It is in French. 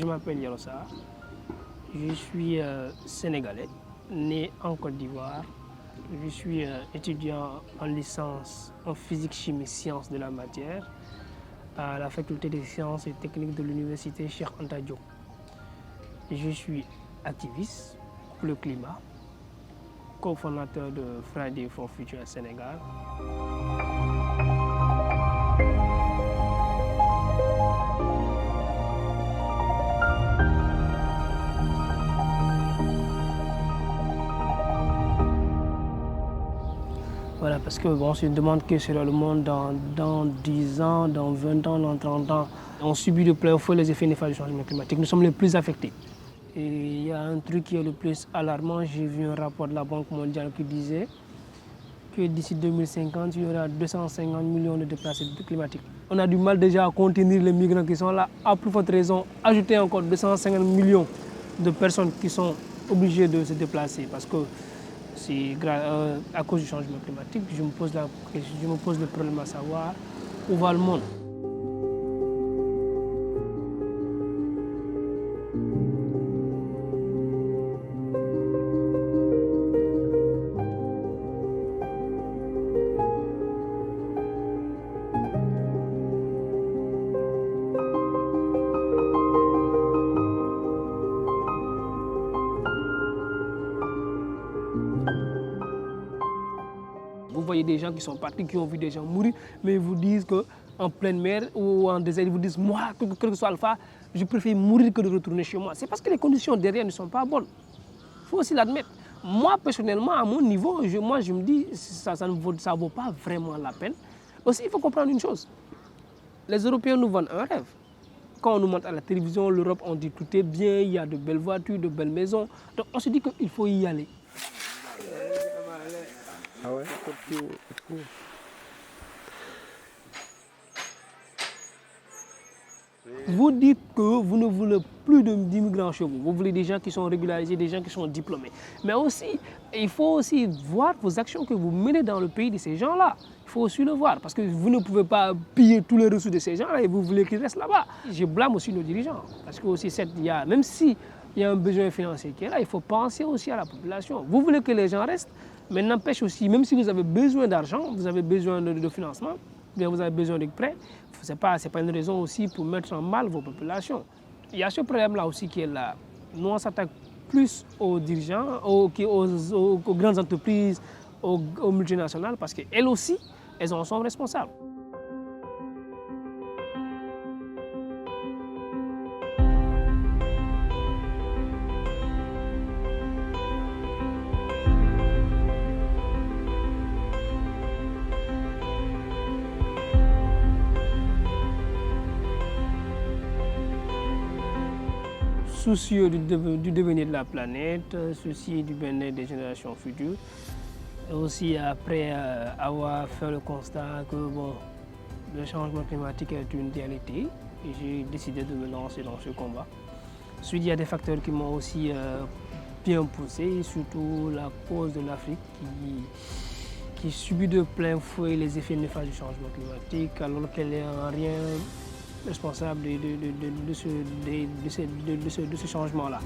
m'appelle Yarossa. Je suis sénégalais, né en Côte d'Ivoire. Je suis étudiant en licence en physique, chimie, sciences de la matière à la faculté des sciences et techniques de l'université Cheikh Anta Diop. Je suis activiste pour le climat, cofondateur de Friday for Future Sénégal. Voilà, parce que bon, c'est une demande que sera le monde dans 10 ans, dans 20 ans, dans 30 ans. On subit de plein fouet les effets néfastes du changement climatique. Nous sommes les plus affectés. Et il y a un truc qui est le plus alarmant. J'ai vu un rapport de la Banque mondiale qui disait que d'ici 2050, il y aura 250 millions de déplacés climatiques. On a du mal déjà à contenir les migrants qui sont là. À plus forte raison, ajouter encore 250 millions de personnes qui sont obligées de se déplacer parce que c'est à cause du changement climatique. Je me pose le problème à savoir où va le monde. Vous voyez des gens qui sont partis, qui ont vu des gens mourir, mais ils vous disent qu'en pleine mer ou en désert, ils vous disent, moi, quel que soit Alpha, je préfère mourir que de retourner chez moi. C'est parce que les conditions derrière ne sont pas bonnes. Il faut aussi l'admettre. Moi, personnellement, à mon niveau, je me dis, ça ne vaut pas vraiment la peine. Aussi, il faut comprendre une chose. Les Européens nous vendent un rêve. Quand on nous montre à la télévision, l'Europe, on dit tout est bien, il y a de belles voitures, de belles maisons. Donc on se dit qu'il faut y aller. Ah ouais. Vous dites que vous ne voulez plus d'immigrants chez vous. Vous voulez des gens qui sont régularisés, des gens qui sont diplômés. Mais aussi, il faut aussi voir vos actions que vous menez dans le pays de ces gens-là. Il faut aussi le voir parce que vous ne pouvez pas piller tous les ressources de ces gens-là et vous voulez qu'ils restent là-bas. Je blâme aussi nos dirigeants parce que aussi même si il y a un besoin financier qui est là, il faut penser aussi à la population. Vous voulez que les gens restent, mais n'empêche aussi, même si vous avez besoin d'argent, vous avez besoin de financement, bien vous avez besoin de prêts, ce n'est pas une raison aussi pour mettre en mal vos populations. Il y a ce problème-là aussi qui est là. Nous, on s'attaque plus aux dirigeants, aux grandes entreprises, aux multinationales, parce qu'elles aussi, elles en sont responsables. Soucieux du devenir de la planète, soucieux du bien-être des générations futures. Et aussi après avoir fait le constat que le changement climatique est une réalité, j'ai décidé de me lancer dans ce combat. Ensuite, il y a des facteurs qui m'ont aussi bien poussé, surtout la cause de l'Afrique qui subit de plein fouet les effets néfastes du changement climatique alors qu'elle est en rien responsable de ce changement-là.